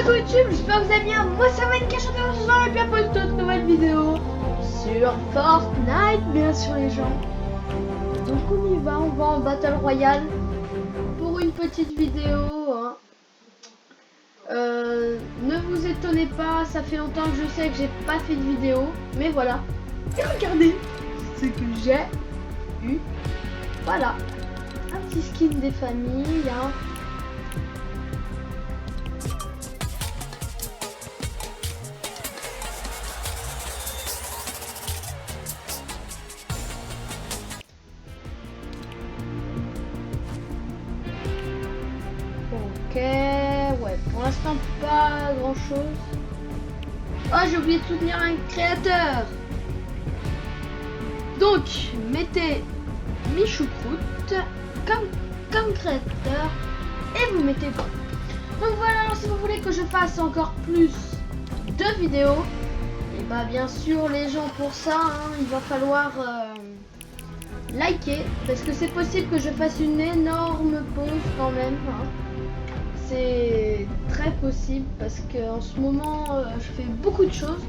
coucou YouTube, j'espère que vous allez bien. Moi ça va être Cachanteur ce soir et bien pour une nouvelle vidéo sur Fortnite, bien sûr les gens. Donc on y va en Battle Royale pour une petite vidéo. Hein. Ne vous étonnez pas, ça fait longtemps que je sais que j'ai pas fait de vidéo, mais voilà. Et regardez ce que j'ai eu. Voilà, un petit skin des familles. Hein. Ok, ouais, pour l'instant pas grand chose. Oh, j'ai oublié de soutenir un créateur. Donc, mettez Michoucroute comme créateur et vous mettez quoi. Donc voilà, alors, si vous voulez que je fasse encore plus de vidéos, et bah bien sûr les gens pour ça, hein, il va falloir liker parce que c'est possible que je fasse une énorme pause quand même. Hein. C'est très possible parce que en ce moment je fais beaucoup de choses.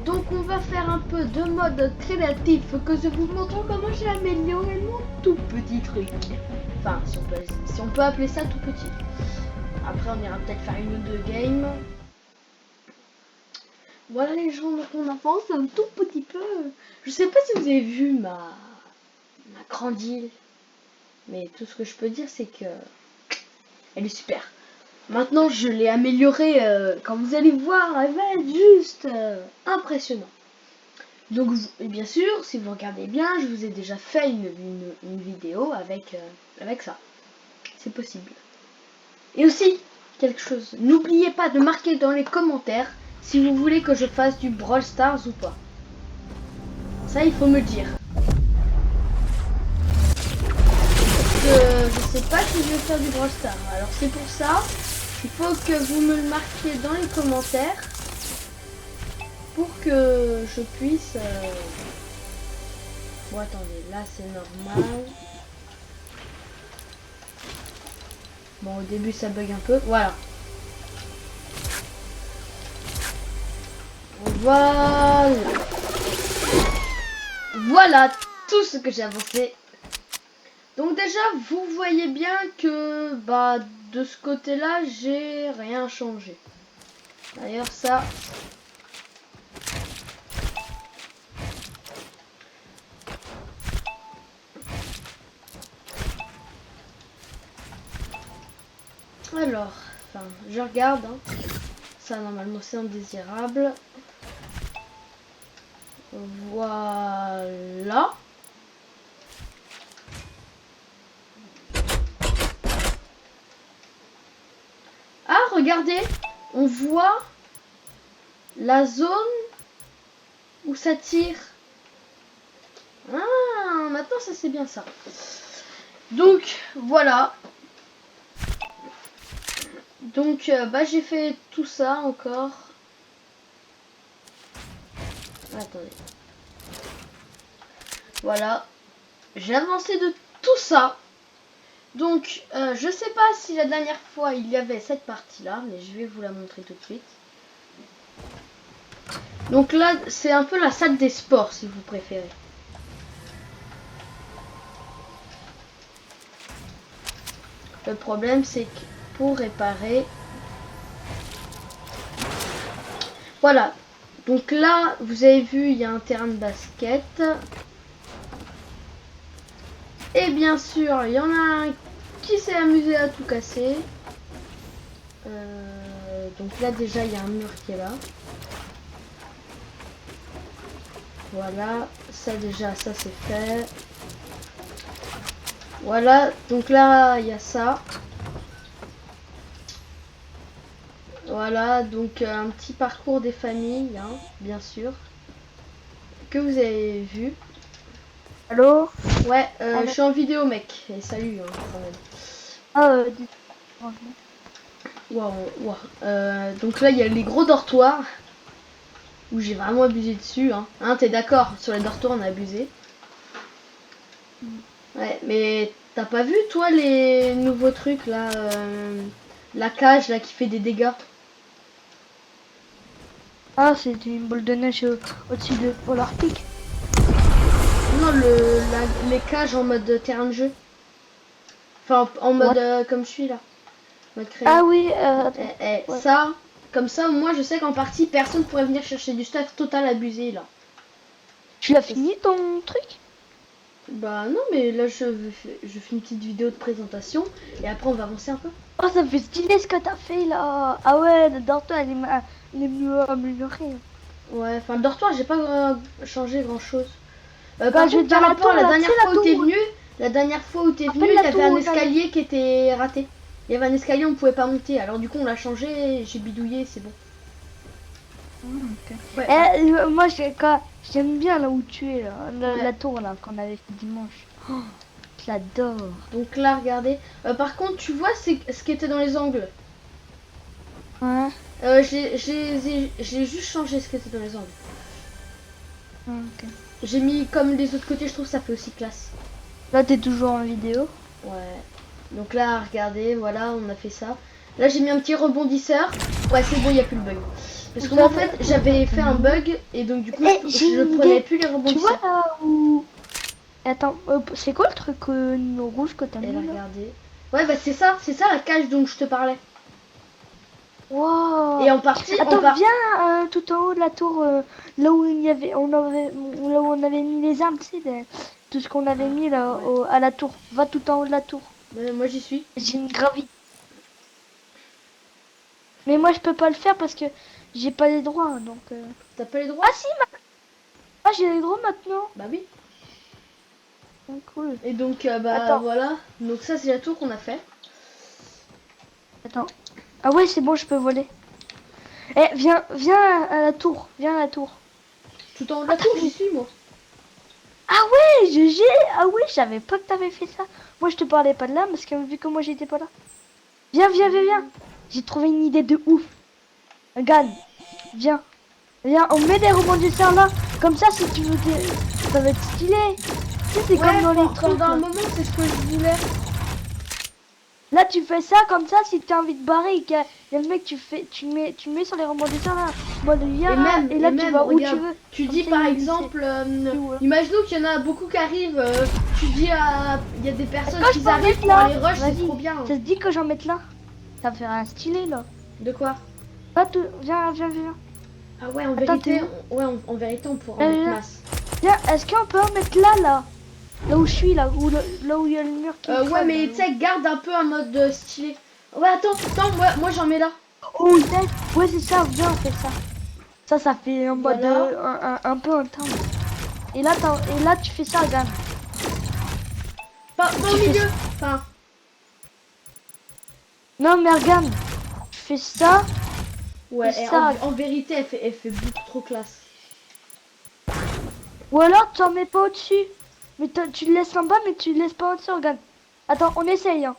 Donc on va faire un peu de mode créatif que je vous montre comment j'ai amélioré mon tout petit truc. Enfin si on peut appeler ça tout petit. Après on ira peut-être faire une ou deux games. Voilà les gens, donc on avance un tout petit peu. Je sais pas si vous avez vu ma grande île. Mais tout ce que je peux dire c'est que elle est super. Maintenant, je l'ai améliorée. Quand vous allez voir, elle va être juste impressionnante. Donc, et bien sûr, si vous regardez bien, je vous ai déjà fait une vidéo avec ça. C'est possible. Et aussi, quelque chose. N'oubliez pas de marquer dans les commentaires si vous voulez que je fasse du Brawl Stars ou pas. Ça, il faut me le dire. Je sais pas si je vais faire du Brawl Stars. Alors, c'est pour ça. Il faut que vous me le marquiez dans les commentaires pour que je puisse... Bon, attendez, là c'est normal. Bon, au début ça bug un peu. Voilà. Voilà. Voilà tout ce que j'ai avancé. Donc déjà, vous voyez bien que bah de ce côté-là, j'ai rien changé. D'ailleurs, ça... Alors, enfin, je regarde. Hein. Ça, normalement, c'est indésirable. Voilà. Ah, regardez. On voit la zone où ça tire. Ah, maintenant, ça, c'est bien ça. Donc, voilà. Donc, bah, j'ai fait tout ça encore. Attendez. Voilà. J'ai avancé de tout ça. Donc, je sais pas si la dernière fois, il y avait cette partie-là, mais je vais vous la montrer tout de suite. Donc là, c'est un peu la salle des sports, si vous préférez. Le problème, c'est que pour réparer... Voilà. Donc là, vous avez vu, il y a un terrain de basket. Et bien sûr, il y en a un qui s'est amusé à tout casser. Donc là, déjà, il y a un mur qui est là. Voilà. Ça, déjà, ça, c'est fait. Voilà. Donc là, il y a ça. Voilà, donc un petit parcours des familles, hein, bien sûr, que vous avez vu. Allô? Ouais, je suis en vidéo, mec. Et salut, hein, quand même. Ah, Wow, wow. Donc là, il y a les gros dortoirs où j'ai vraiment abusé dessus. Hein, t'es d'accord? Sur les dortoirs, on a abusé. Ouais, mais t'as pas vu, toi, les nouveaux trucs là La cage là qui fait des dégâts. Ah, c'est une boule de neige au-dessus de Polar Peak. Non, les cages en mode terrain de jeu. Enfin, en mode comme je suis là. Mode créa. Ah oui, attends. Ouais. Ça, comme ça, moi je sais qu'en partie, personne pourrait venir chercher du stuff total abusé là. Tu l'as fini ton truc? Bah non, mais là je fais une petite vidéo de présentation et après on va avancer un peu. Oh, ça fait stylé ce que t'as fait là. Ah ouais, le dortoir il est mieux amélioré. Ouais, enfin le dortoir, j'ai pas changé grand chose. Bah, Par je vais contre, te dire par la rapport à tour, la là, dernière tu sais, fois où t'es venu, la dernière fois où t'es venu, Rappelle il la y avait tour, un là. escalier qui était raté. Il y avait un escalier, on pouvait pas monter. Alors du coup, on l'a changé, j'ai bidouillé, c'est bon. Ok. Ouais, Moi, j'aime bien là où tu es, là. La tour là qu'on avait fait dimanche. Oh, je l'adore. donc là, regardez. Par contre, tu vois, c'est ce qui était dans les angles. Ouais. J'ai juste changé ce qui était dans les angles. Ok. J'ai mis comme les autres côtés, je trouve que ça fait aussi classe. Là, t'es toujours en vidéo. Ouais. Donc là, regardez, voilà, on a fait ça. Là, j'ai mis un petit rebondisseur. Ouais, c'est bon, il n'y a plus le bug. Parce que moi, en fait, j'avais fait un bug et donc du coup, je prenais plus les Tu rebondisseurs. vois là où... Attends, c'est quoi le truc rouge que t'as Et mis là, là? regardez. Ouais, bah c'est ça la cage dont je te parlais. Wow. Et en partie, Attends, viens tout en haut de la tour, là où il y avait, là où on avait mis les armes, tu sais, tout ce qu'on avait mis là ouais. à la tour. Va tout en haut de la tour. Moi, j'y suis. J'ai une gravité. Mais moi, je peux pas le faire parce que j'ai pas les droits, donc. T'as pas les droits? Ah si, ah, j'ai les droits maintenant. Bah oui. Ah, cool. Et donc, bah Attends. voilà. Donc ça, c'est la tour qu'on a fait. Attends. Ah ouais, c'est bon, je peux voler. Eh, viens à la tour. Viens à la tour. Tout en haut de la tour, j'y suis, moi. Ah ouais, GG. Ah ouais, je savais pas que t'avais fait ça. Moi, je te parlais pas de là parce que vu que moi, j'étais pas là. Viens. J'ai trouvé une idée de ouf. Regarde. Viens. On met des rebondisseurs là. Comme ça, si tu veux, ça va être stylé. Tu sais, c'est comme dans les trucs. Pendant un Là. moment, c'est ce que je voulais. Là, tu fais ça comme ça, si tu as envie de barrer et qu'il y a le mec, tu mets sur les rebondisseurs là. Mode viens, et là, tu vas où tu veux. Tu Comme dis ça, par il exemple, là. imaginons qu'il y en a beaucoup qui arrivent. Tu dis il y a des personnes Est-ce que qui je peux en arrivent mettre pour là aller rush, c'est Vas-y. trop bien. Ça te dit que j'en mette là? Ça va faire un stylé là. De quoi? Là, viens. Ah ouais, en Attends, vérité, en vérité, on pourra en mettre masse. Viens, est-ce qu'on peut en mettre là? Là où je suis, là où il y a le mur qui Ouais, crève, mais là, tu sais, garde un peu un mode stylé. Ouais, attends, moi j'en mets là. Oh, ouais, c'est ça, viens, on fait ça. Ça fait un mode Voilà. un peu intense. Et là, tu fais ça, regarde. Pas au milieu. Enfin, Non, mais regarde. Tu fais ça. ouais, Et ça. en vérité, elle fait beaucoup trop classe. Ou alors, tu en mets pas au-dessus. Mais tu le laisses en bas, mais tu le laisses pas au-dessus, regarde. Attends, on essaye. Hein.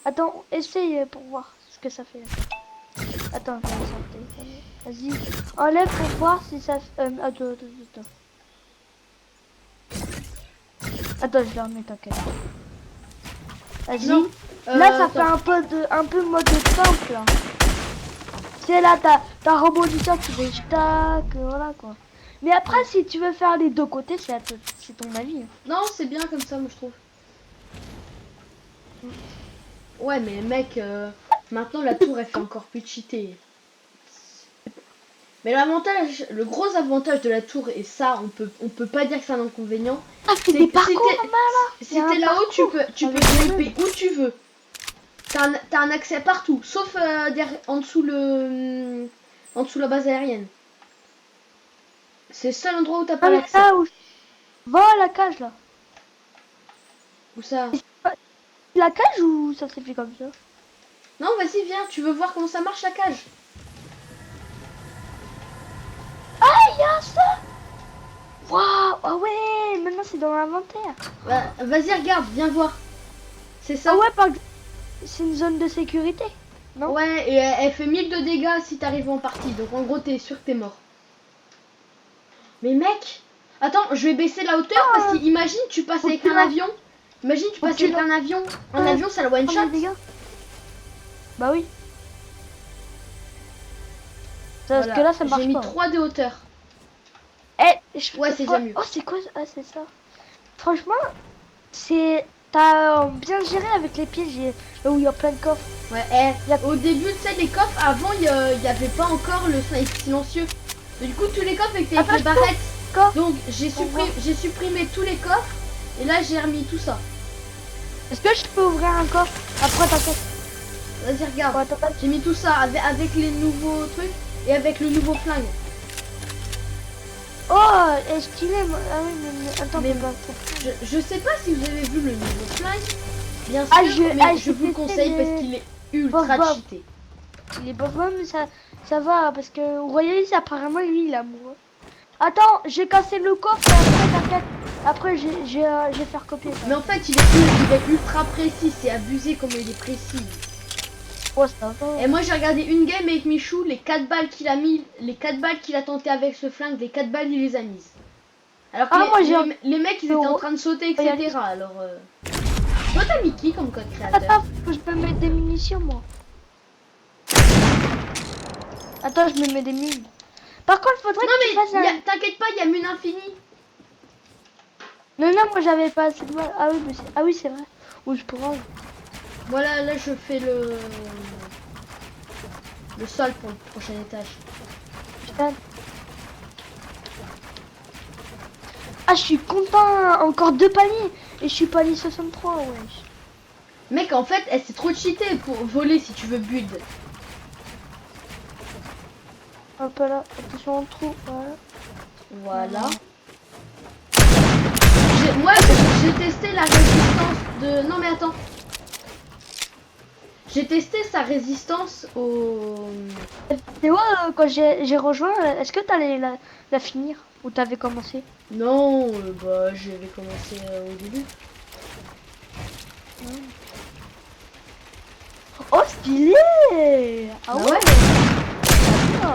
Attends, essaye pour voir ce que ça fait. Attends, vas-y. Enlève pour voir si ça fait... attends. Attends, je le remets, t'inquiète. Vas-y. Là, ça attends. fait un peu mode simple. Là. C'est là, t'as rebondisseur, tu fais tac, voilà quoi. Mais après, si tu veux faire les deux côtés, c'est ton avis. Non, c'est bien comme ça, moi je trouve. Ouais, mais mec, maintenant la tour elle fait encore plus cheater. Mais l'avantage, le gros avantage de la tour, et ça on peut pas dire que c'est un inconvénient. Ah, c'est des parcours Si t'es là-haut, tu peux grimper où tu veux. T'as un accès partout, sauf en dessous la base aérienne. C'est le seul endroit où t'as pas l'accès. Va à la cage là. Où ça? La cage ou ça s'est fait comme ça? Non, vas-y, viens, tu veux voir comment ça marche la cage? Ah, il y a ça. Waouh, ah ouais, maintenant c'est dans l'inventaire. Bah, vas-y, regarde, viens voir. C'est ça. Ah ouais, c'est une zone de sécurité, non? Ouais, et elle fait 1000 de dégâts si t'arrives en partie. Donc en gros, t'es sûr que t'es mort. Mais mec, attends, je vais baisser la hauteur parce qu'imagine tu passes avec un avion. Imagine tu passes avec un avion. Un avion, ça le one shot. Bah oui. Parce que là, ça marche J'ai mis pas. 3 de hauteur. Ouais, c'est déjà mieux. Oh, c'est quoi? Ah, c'est ça. Franchement, c'est... T'as bien géré avec les pièges là où il y a plein de coffres. Ouais, Y a- au début, tu sais, les coffres, avant, il y avait pas encore le snipe silencieux. Et du coup, tous les coffres étaient avec Attends, les barrettes. Coffre. Donc, j'ai supprimé tous les coffres. Et là, j'ai remis tout ça. Est-ce que je peux ouvrir un coffre? Après, t'inquiète. Vas-y, regarde. Ouais, t'inquiète. J'ai mis tout ça avec les nouveaux trucs et avec le nouveau flingue. Oh, est stylé. Ah oui, mais attends, Mais bah, je sais pas si vous avez vu le nouveau flingue. Bien sûr, Ah, mais je j'ai vous le testé conseille les- parce qu'il est ultra Bob. cheaté. les bonbons, mais ça va parce que vous voyez, apparemment, lui, il est amoureux. Attends, j'ai cassé le coffre et après, t'inquiète. Après, je vais faire copier ça. Mais en fait, il est ultra précis. C'est abusé comme il est précis. Oh, ça va. Et moi, j'ai regardé une game avec Michou. Les 4 balles qu'il a mis, les 4 balles qu'il a tenté avec ce flingue, les 4 balles, il les a mises. Alors que Ah, moi, les mecs, ils étaient en train de sauter, etc. Alors, toi, t'as mis qui comme code créateur? Attends, faut que je me mette des munitions, moi. Attends, je me mets des mines. Par contre, faudrait Non que tu fasses mais un... t'inquiète pas, il y a Mune Infini. Non, non, moi, j'avais pas assez de mal. Ah oui, mais ah oui, c'est vrai. Ou je pourrais... Voilà, là je fais le sol pour le prochain étage. Putain. Ah, je suis content. Encore 2 paliers. Et je suis palier 63, ouais. Mec, en fait, c'est trop cheaté pour voler si tu veux build. Hop là, attention en trou, voilà. Voilà. Moi, j'ai testé la résistance de... Non mais attends. J'ai testé sa résistance au... Et ouais, quand j'ai rejoint, est-ce que t'allais la finir? Ou t'avais commencé? Non, bah j'avais commencé au début. Oh, stylé! Ah Bah ouais, ouais. Ah.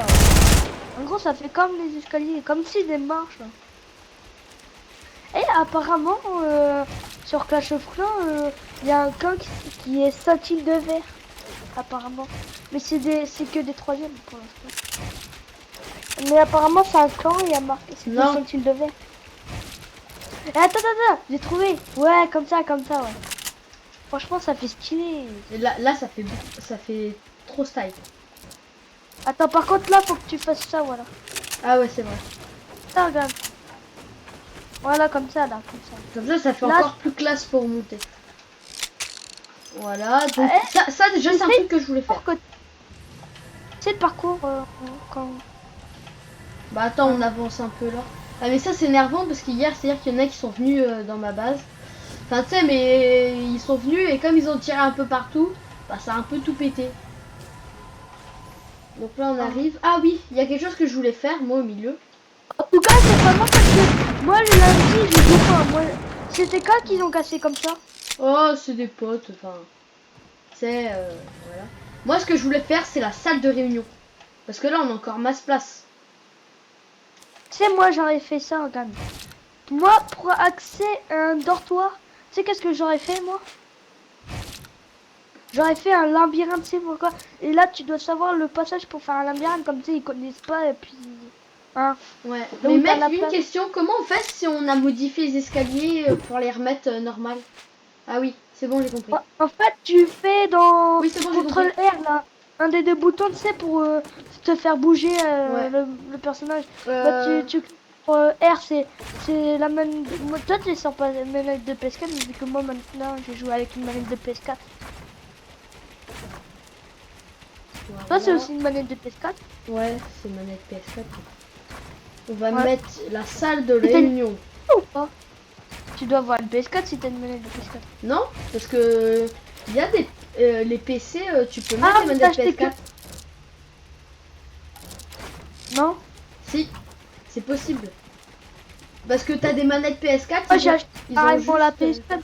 En gros, ça fait comme les escaliers, comme si des marches. Là. Et apparemment, sur Clash of Clans, il y a un camp qui est ceinture de verre. Apparemment. Mais c'est que des troisièmes pour l'instant. Mais apparemment, c'est un clan et il y a marqué c'est Non. ceinture de verre. Et attends, j'ai trouvé. Ouais, comme ça, ouais. Franchement, ça fait stylé. Et là ça fait trop style. Attends, par contre, là, faut que tu fasses ça, voilà. Ah ouais, c'est vrai. Ça, regarde. Voilà, comme ça, là, comme ça. Comme ça fait Là, encore plus classe pour monter. Voilà, donc Eh, ça déjà c'est un truc que je voulais faire. C'est le parcours quand... Bah attends, on avance un peu là. Ah mais ça c'est énervant parce qu'hier, c'est-à-dire qu'il y en a qui sont venus dans ma base. Enfin tu sais, mais ils sont venus et comme ils ont tiré un peu partout, bah ça a un peu tout pété. Donc là on arrive. Ah oui, il y a quelque chose que je voulais faire, moi au milieu. En tout cas, c'est pas moi parce que moi, le lundi, je joue pas. Moi, c'était quand qu'ils ont cassé comme ça? Oh, c'est des potes, enfin... C'est... voilà. Moi ce que je voulais faire, c'est la salle de réunion. Parce que là on a encore masse place. Tu sais, moi, j'aurais fait ça, regarde. Moi, pour accéder à un dortoir, tu sais qu'est-ce que j'aurais fait, moi? J'aurais fait un labyrinthe, tu sais pourquoi? Et là, tu dois savoir le passage pour faire un labyrinthe, comme ça, ils connaissent pas, et puis... Hein? Ouais, Là mais où t'as mec, la une place. question, comment on fait si on a modifié les escaliers pour les remettre normal? Ah oui, c'est bon, j'ai compris. En fait, tu fais dans Oui, c'est bon, j'ai contrôle compris. R, là. Un des deux boutons, tu sais, pour te faire bouger Ouais. le personnage. Bah, tu R, c'est la manette. Moi, toi, tu sors pas la manette de PS4, mais vu que moi, maintenant, j'ai joué avec une manette de PS4. Toi, c'est Voilà. aussi une manette de PS4. Ouais, c'est manette PS4. On va Ouais. mettre la salle de Et t'as une- réunion. Ou pas? Tu dois avoir une PS4 si t'as une manette de PS4. Non, parce que il y a des les PC, tu peux mettre Ah, les mais manettes t'as acheté PS4. Non? Si, c'est possible. Parce que t'as des manettes PS4. Moi, j'ai acheté ils pareil ont pour la juste, PS4. Ouais,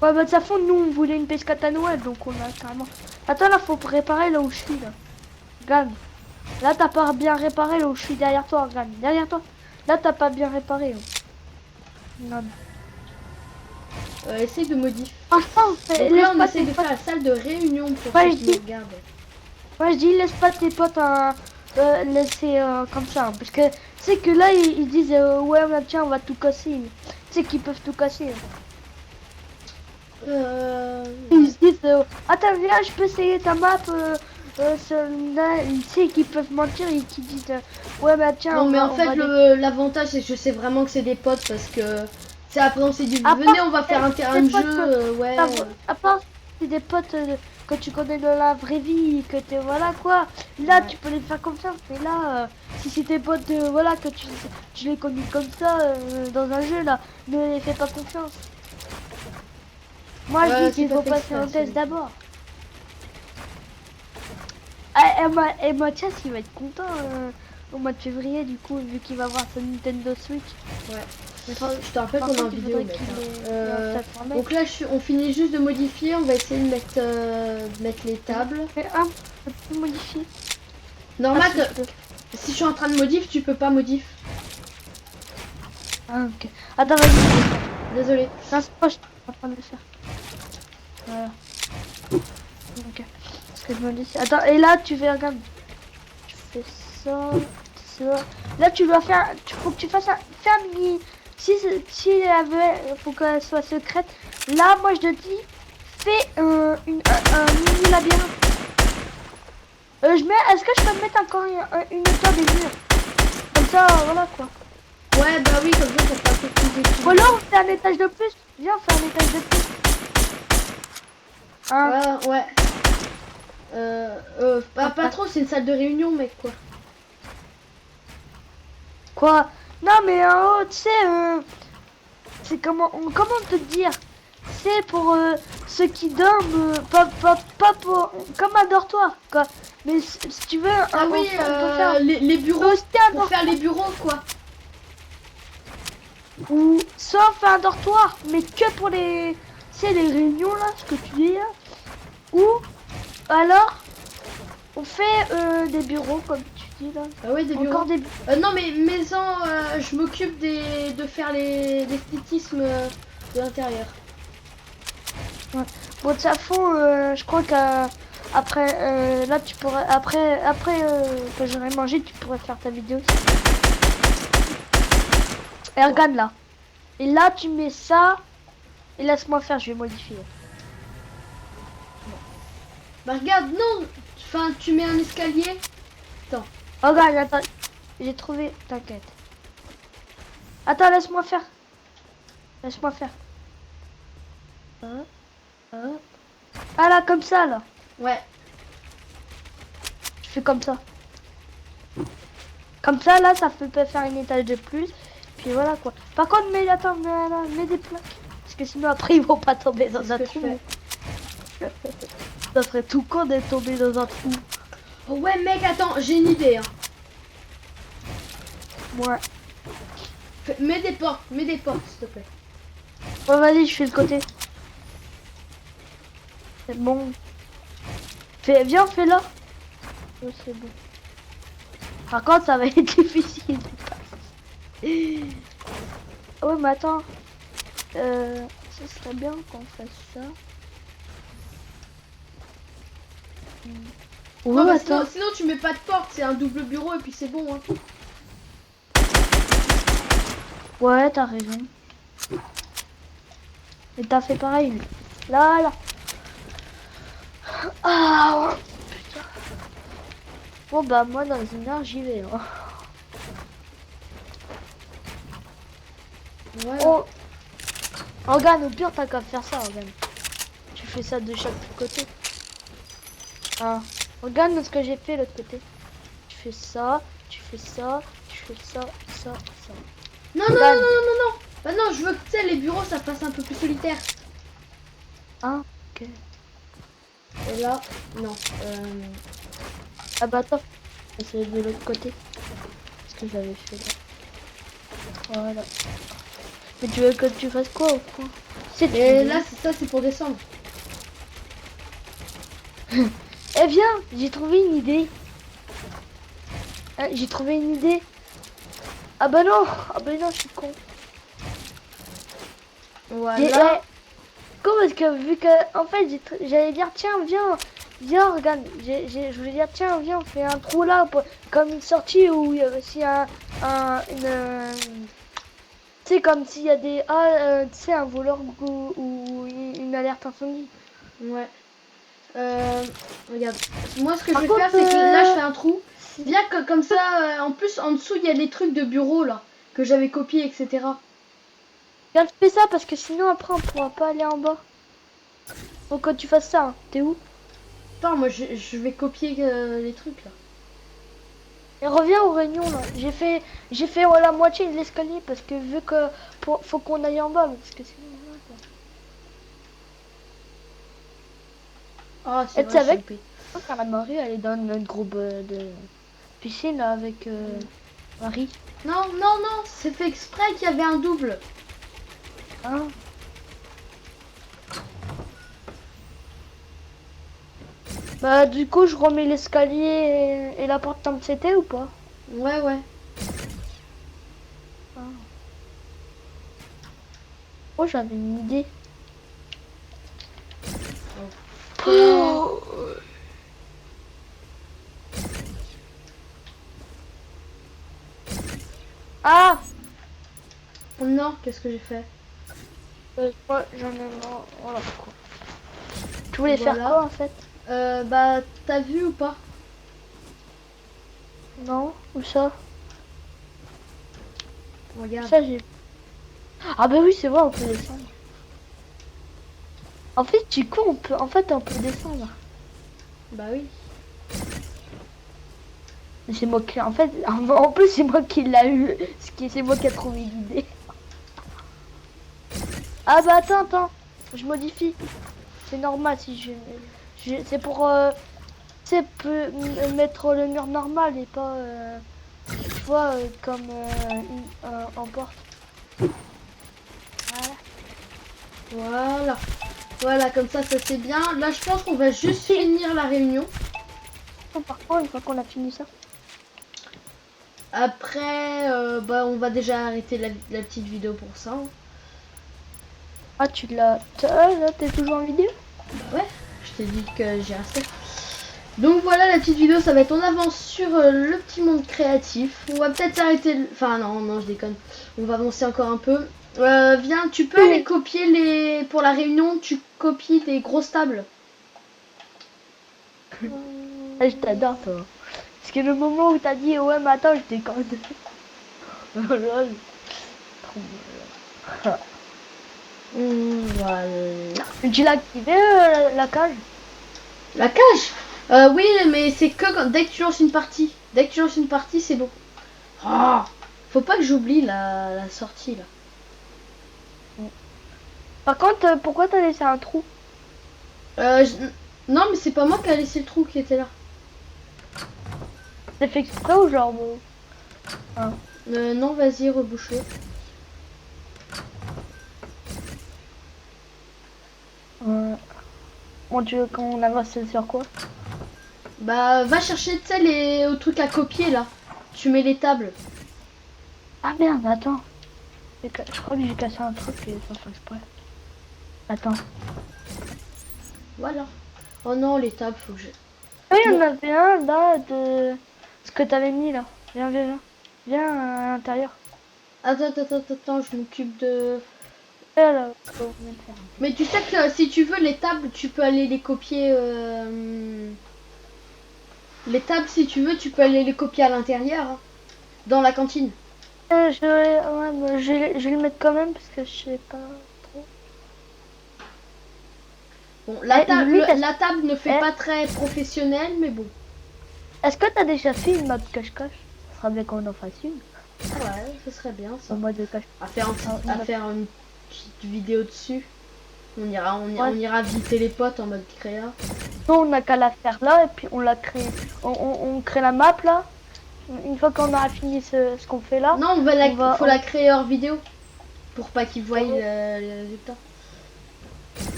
bah, de toute façon, nous, on voulait une PS4 à Noël, donc on a carrément... Attends, là, faut réparer là où je suis, là. Regarde. Là, t'as pas bien réparé là où je suis derrière toi, regarde. Derrière toi. Là, t'as pas bien réparé. Là. Regarde. essaye de modifier. Franchement, Donc là, on essaie de faire la salle de réunion pour Ouais, ceux je qui nous dis- regardent. moi, je dis, laisse pas tes potes laisser comme ça. Hein, parce que c'est que là, ils disent ouais, bah, tiens, on va tout casser. Tu sais qu'ils peuvent tout casser. Ils se disent attends, viens, je peux essayer ta map. Là, tu sais qu'ils peuvent mentir et qu'ils disent ouais, bah tiens. Non, mais en on fait, va l'avantage, c'est que je sais vraiment que c'est des potes parce que c'est après, on s'est dit, À venez, part- on va faire un terrain des de potes jeu, ouais. À part c'est des potes que tu connais dans la vraie vie, que t'es voilà quoi. Là Ouais. tu peux les faire confiance, mais là si c'est tes potes voilà que tu les connais comme ça dans un jeu là, ne les fais pas confiance. Moi je Ouais, dis qu'il c'est faut pas fait passer exprès, un test c'est- d'abord. Ah, et Mathias il va être content au mois de février du coup vu qu'il va avoir sa Nintendo Switch. Ouais. Enfin, je te rappelle Par qu'on est en contre, il vidéo, faudrait mec. qu'il Hein. ait un test pour Donc là, on finit juste de modifier. On va essayer de mettre les tables. Mais un peu modifié. Normal, Ah, si, je peux. si je suis en train de modif, tu peux pas modif. Ah, ok. Attends, vas-y. Désolé. Non, c'est pas, je suis en train de le faire. Voilà. Ok. Parce que je me dis... Attends, et là, tu fais, regarde. Tu fais ça, ça. Là, tu dois faire... Faut que tu fasses un... Fais un mini... Si elle avait... Faut qu'elle soit secrète. Là, moi, je te dis... Fais un mini labyrinthe. Est-ce que je peux mettre encore une hauteur des murs? Comme ça, voilà, quoi. Ouais, bah oui, comme ça fait un peu plus d'équilibre. Ou alors, on fait un étage de plus. Viens, on fait un étage de plus. Hein? Ouais, ouais. Pas trop, c'est une salle de réunion, mec, quoi. Quoi? Non, mais en haut, tu sais, c'est comment te dire? C'est pour ceux qui dorment, pas pour... Comme un dortoir, quoi. Mais si tu veux, Ah on oui, peut faire les bureaux, aussi un pour faire les bureaux, quoi. ou soit on fait un dortoir, mais que pour les... C'est les réunions, là, ce que tu dis, là. Ou alors, on fait des bureaux, comme tu dis, là. Ah ouais, des bureaux. Encore des... Non, mais maison, je m'occupe de faire l'esthétisme de l'intérieur. Bon, de toute façon, je crois qu'après, là, tu pourrais, après que j'aurai mangé, tu pourrais faire ta vidéo. Et regarde là. Et là, tu mets ça. Et laisse-moi faire, je vais modifier. Bah regarde, non. Enfin, tu mets un escalier. Oh, regarde, attends. J'ai trouvé, t'inquiète. Attends, laisse-moi faire. Laisse-moi faire. Hop, hop. Ah là, comme ça, là. Ouais. Je fais comme ça. Comme ça, là, ça peut faire une étage de plus. Puis voilà, quoi. Par contre, attends, mets des plaques. Parce que sinon, après, ils vont pas tomber dans un trou. Ça serait tout con d'être tombé dans un trou. Oh ouais, mec, attends, j'ai une idée. Hein. Ouais. Mets des portes, s'il te plaît. Ouais, vas-y, je fais le côté. C'est bon. Viens, fais-le. Oh, c'est bon. Par contre, ça va être difficile. Ouais, mais attends. Ça serait bien qu'on fasse ça. Ouais, Non, bah, attends. sinon, tu mets pas de porte, c'est un double bureau et puis c'est bon. Hein. Ouais, t'as raison. Et t'as fait pareil. Là, là. Ah, putain. Bon, bah, moi, dans une heure, j'y vais. Hein. Ouais. Oh. Regarde, au pire, t'as qu'à faire ça, regarde. Tu fais ça de chaque côté. Ah. Regarde ce que j'ai fait l'autre côté. Tu fais ça, tu fais ça, tu fais ça, ça, ça. Non, non, non, non, non, non. Bah non, je veux que tu sais, les bureaux, ça fasse un peu plus solitaire. Ah, ok. Et là, non. Ah bah attends, c'est de l'autre côté. Ce que j'avais fait là. Voilà. Mais tu veux que tu fasses quoi au fond? Et là, ça, c'est pour descendre. Eh bien, j'ai trouvé une idée. J'ai trouvé une idée. Ah bah non, je suis con. Voilà. Comment est-ce que vu que en fait j'allais dire tiens viens Viens, regarde, je voulais dire, tiens, viens, on fait un trou là, comme une sortie où il y a aussi tu sais, comme s'il y a des, tu sais, un voleur ou une alerte incendie. Ouais. Regarde. Moi, ce que je Par vais contre, faire, c'est que là, je fais un trou. si- Bien que comme ça, en plus, en dessous, il y a les trucs de bureau, là, que j'avais copiés, etc. Regarde, fais ça parce que sinon après on pourra pas aller en bas. Faut que tu fasses ça, hein. T'es où? Attends, moi, je vais copier les trucs, là. Et reviens aux réunions là. J'ai fait la moitié de l'escalier parce que vu que faut qu'on aille en bas parce que sinon voilà, quoi. Ah, c'est Et tu vrai, savais j'ai loupé. que la Marie elle est dans notre groupe de piscine là, avec Marie. Non, non, non, c'est fait exprès qu'il y avait un double. Hein. Bah du coup je remets l'escalier et la porte comme c'était ou pas? Ouais, ouais. Ah. Oh j'avais une idée. Oh. Ah, Oh non, qu'est-ce que j'ai fait? moi j'en ai marre. Voilà quoi. Tu voulais faire Voilà. quoi en fait? Bah, t'as vu ou pas? Non, où ça? Regarde. Ça j'ai. Ah bah oui c'est vrai on peut descendre. En fait du coup on peut descendre. Bah oui. Mais c'est moi qui en fait en plus c'est moi qui l'a eu. C'est moi qui a trouvé l'idée. Ah bah attends, je modifie. C'est normal si c'est pour mettre le mur normal et pas tu vois comme en porte. Voilà. Voilà. Voilà, comme ça c'est bien. Là, je pense qu'on va juste finir la réunion. Par contre, une fois qu'on a fini ça. Après, bah, on va déjà arrêter la petite vidéo pour ça, hein. Ah là t'es toujours en vidéo? Bah ouais, je t'ai dit que j'ai resté. Donc voilà, la petite vidéo, ça va être en avance sur le petit monde créatif. On va peut-être s'arrêter... Enfin non, non, je déconne. On va avancer encore un peu. Viens, tu peux aller copier les... Pour la réunion, tu copies des grosses tables. Ah, je t'adore toi. Parce que le moment où t'as dit ouais mais attends je déconne. Lol. Trop mal. Voilà. Tu l'as activé la cage? La cage oui, mais c'est que dès que tu lances une partie. Dès que tu lances une partie, c'est bon. Oh, faut pas que j'oublie la sortie, là. Par contre pourquoi t'as laissé un trou? Non, mais c'est pas moi qui a laissé le trou qui était là. T'as fait exprès ou genre bon. Hein. Non, vas-y, rebouche-le. Bon tu veux qu'on avance sur quoi? Bah, va chercher, tu sais, les trucs à copier, là. Tu mets les tables. Ah merde attends. Je crois que j'ai cassé un truc sans faire exprès. Attends. Voilà. Oh non, les tables, faut que je... Oui il y en Bon. avait un là de ce que t'avais mis là. Viens. Viens à l'intérieur. Attends, je m'occupe de... Là, faut venir faire. Mais tu sais que si tu veux, les tables, tu peux aller les copier... Les tables, si tu veux, tu peux aller les copier à l'intérieur, hein, dans la cantine. Ouais, bah, je vais le mettre quand même parce que je sais pas trop. Bon, Lui, la table ne fait Eh. pas très professionnel, mais bon. Est-ce que t'as déjà fait une map cache-cache? Ça serait bien qu'on en fasse une. Ouais, ce serait bien, ça. En mode cache. À faire, à faire une petite vidéo dessus. On ira, Ouais. on ira visiter les potes en mode créa. Non, on n'a qu'à la faire là et puis on la crée. On crée la map là. Une fois qu'on aura fini ce qu'on fait là. Non, faut la créer hors vidéo. Pour pas qu'ils voient les résultats.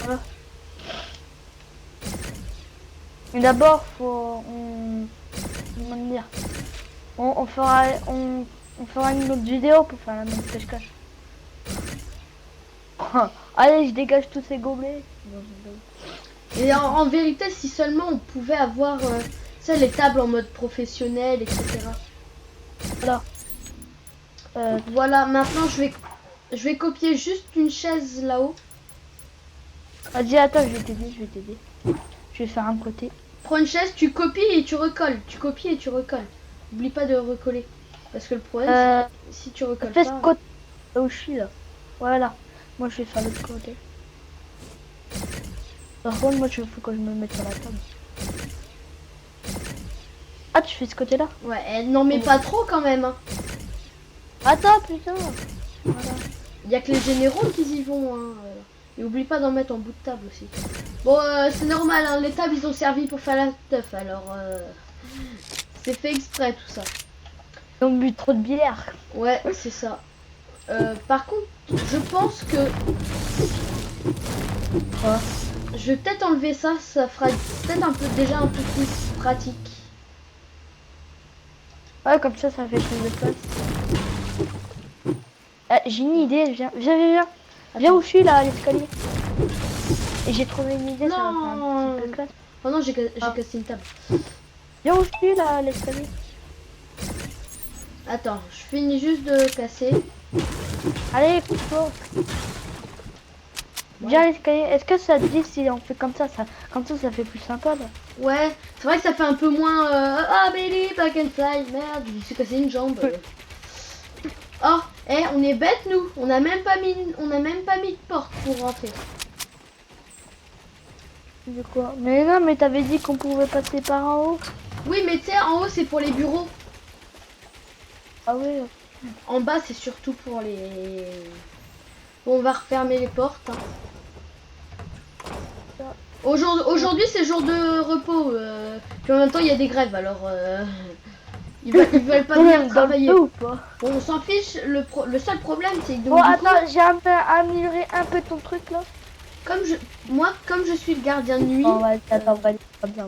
Voilà. Mais d'abord, comment dire, on fera une autre vidéo pour faire la même cache-cache. Allez, je dégage tous ces gobelets. Et en vérité, si seulement on pouvait avoir ça, les tables en mode professionnel, etc. Voilà. Voilà, maintenant je vais copier juste une chaise là-haut. Vas-y, attends, je vais t'aider, je vais t'aider. Je vais faire un côté. Prends une chaise, tu copies et tu recolles. Tu copies et tu recolles. N'oublie pas de recoller. Parce que le problème, c'est si tu recolles Fais pas... ce côté là où je suis là. Voilà. Moi, je vais faire l'autre côté. Par contre, moi, il faut que je me mette sur la table. Ah, tu fais ce côté-là? Ouais, non mais pas trop quand même. Hein. Attends, putain. Voilà. Il y a que les généraux qui y vont. Hein. Et oublie pas d'en mettre en bout de table aussi. Bon, c'est normal, hein. Les tables, ils ont servi pour faire la teuf. Alors, c'est fait exprès tout ça. Ils ont bu trop de bière. Ouais, c'est ça. Par contre, je pense que... Quoi? Je vais peut-être enlever ça. Ça fera peut-être un peu déjà un peu plus pratique. Ouais, comme ça fait plus de place. J'ai une idée, viens. Viens où je suis là, à l'escalier. Et j'ai trouvé une idée, ça va faire un petit peu classe. Oh non, j'ai cassé une table. Viens où je suis là, à l'escalier. Attends, je finis juste de casser. Allez, pousse-toi. Viens à l'escalier. Est-ce que ça te dit si on fait comme ça, comme ça fait plus sympa là? Ouais, c'est vrai que ça fait un peu moins... Ah, Billy, I can fly. Merde, je me suis cassé une jambe. Oh, on est bêtes nous. On n'a même pas mis de porte pour rentrer. De quoi? Mais non, mais t'avais dit qu'on pouvait passer par en haut. Oui, mais tu sais, en haut c'est pour les bureaux. Ah ouais. En bas c'est surtout pour les... Bon, on va refermer les portes. Hein. Aujourd'hui c'est jour de repos. Puis en même temps il y a des grèves alors... Ils veulent pas venir travailler. Ou pas? Bon, on s'en fiche. Le seul problème c'est que... Bon, attends, j'ai amélioré un peu ton truc là. Comme je suis le gardien de nuit... Oh, ouais, attends, on va aller comme ça,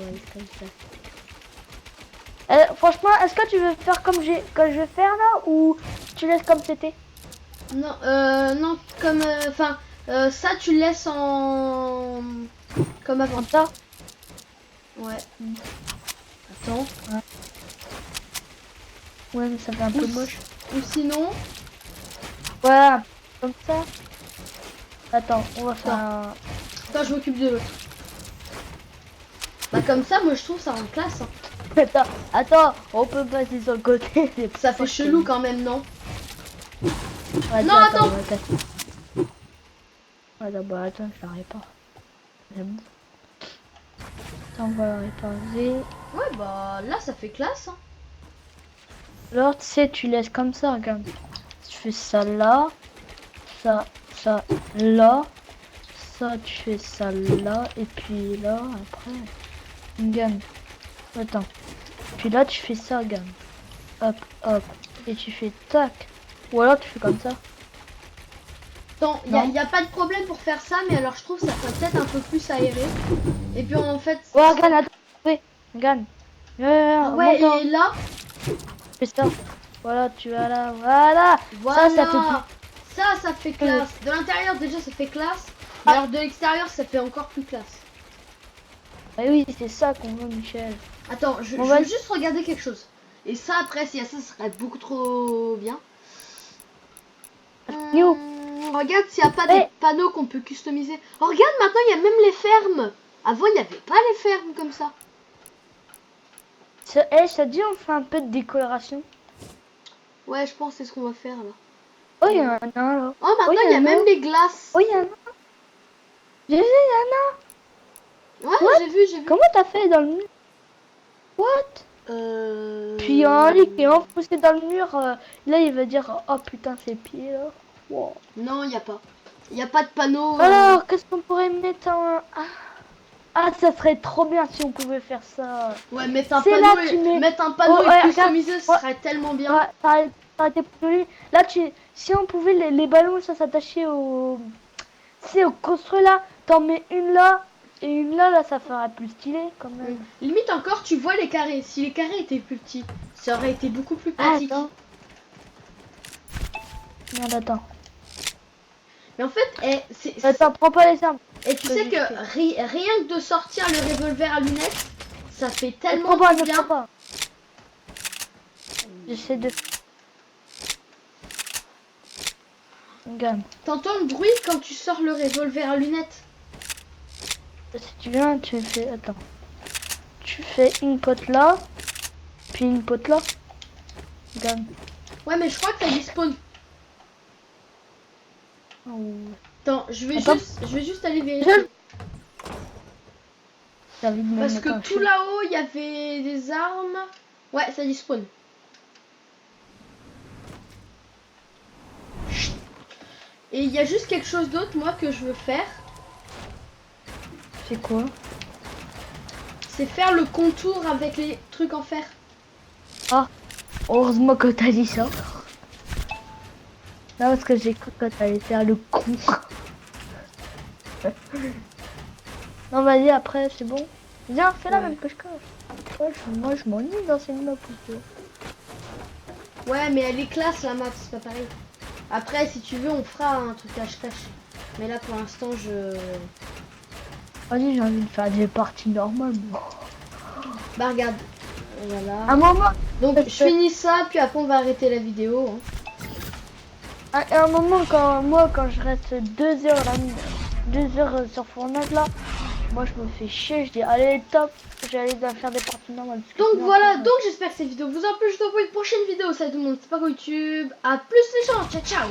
franchement, est-ce que tu veux faire comme je vais faire là ou tu laisses comme c'était? Non, non, comme... Enfin, ça tu le laisses en... Comme avant. Comme ça? Ouais. Attends. Ouais, mais ça fait un peu moche. Ou sinon... Ouais, comme ça. Attends, on va faire un... Attends, je m'occupe de l'autre. Bah comme ça, moi je trouve ça en classe. Hein. Attends, on peut passer sur le côté. Ça fait chelou quand même, non? Ouais, non, attends. Attends, je la répare. C'est bon. Attends, on va la réparer. Ouais, bah là ça fait classe. Hein. Alors, tu sais, tu laisses comme ça, regarde. Tu fais ça là. Ça là. Ça, tu fais ça là. Et puis là, après. Gagne. Attends. Puis là, tu fais ça, gagne. Hop, hop. Et tu fais tac. Ou alors tu fais comme ça. Attends, il n'y a pas de problème pour faire ça, mais alors je trouve que ça serait peut-être un peu plus aéré. Et puis en fait... Ouais, gagne, attends. Oui, gagne. Ouais, et là... Fais ça. Voilà, tu vas là. Voilà. Voilà. Ça fait plus... Ça fait classe. De l'intérieur déjà ça fait classe. Mais alors de l'extérieur ça fait encore plus classe. Ah oui, c'est ça qu'on veut, Michel. Attends, je veux juste regarder quelque chose. Et ça après, s'il y a ça, ça serait beaucoup trop bien. Regarde s'il n'y a pas des panneaux qu'on peut customiser. Oh, regarde, maintenant il y a même les fermes. Avant il n'y avait pas les fermes comme ça. Ça dit on fait un peu de décoration. Ouais, je pense que c'est ce qu'on va faire là. Oh, il y en a un là. Oh, maintenant il y a même les glaces. Oh, il y en a. J'ai vu, il y en a. Ouais, j'ai vu. Comment t'as fait dans le mur? What? Puis il y a un lit qui est enfoncé dans le mur. Là, il va dire oh putain, ses pieds là. Wow. Non, il n'y a pas. Il n'y a pas de panneau. Alors, qu'est-ce qu'on pourrait mettre en... Ah, ça serait trop bien si on pouvait faire ça. Ouais, mettre un panneau, et customiser, ce serait tellement bien. Là, si on pouvait les ballons, ça s'attacher au... C'est au construit là. T'en mets une là et une là, ça ferait plus stylé quand même. Limite encore, tu vois les carrés. Si les carrés étaient plus petits, ça aurait été beaucoup plus pratique. Merde, attends. Mais en fait, Attends, prends pas les arbres. Et tu sais que rien que de sortir le revolver à lunettes, ça fait tellement Ne prends pas, de ne bien. prends pas. J'essaie de... Regarde. T'entends le bruit quand tu sors le revolver à lunettes? Si tu viens, tu fais... Attends. Tu fais une pote là, puis une pote là. Regarde. Ouais, mais je crois que ça despawn. Oh. Attends, je vais juste aller vérifier. J'ai envie de me Parce mettre que un tout feu. là-haut, il y avait des armes. Ouais, ça despawn. Chut. Et il y a juste quelque chose d'autre, moi, que je veux faire. C'est quoi? C'est faire le contour avec les trucs en fer. Ah, heureusement que t'as dit ça. Non, parce que j'ai cru que t'allais faire le con. Non, vas-y, après, c'est bon. Viens, fais la Ouais. même que je cache. Ouais, moi, je m'ennuie dans ces map plutôt. Ouais, mais elle est classe la map, c'est pas pareil. Après, si tu veux, on fera un truc cache-cache. Mais là, pour l'instant, je... Vas-y, j'ai envie de faire des parties normales. Bah, regarde. Voilà. Un moment, Donc, je finis ça, puis après, on va arrêter la vidéo. Hein. à un moment, quand je reste 2 heures là, 2 heures sur Fortnite là, moi je me fais chier, je dis allez top, j'allais faire des parties normales. Parce que Donc sinon, voilà, après, donc j'espère que cette vidéo vous a plu. Je vous envoie une prochaine vidéo. Salut tout le monde, c'est pas YouTube. À plus les gens, ciao ciao.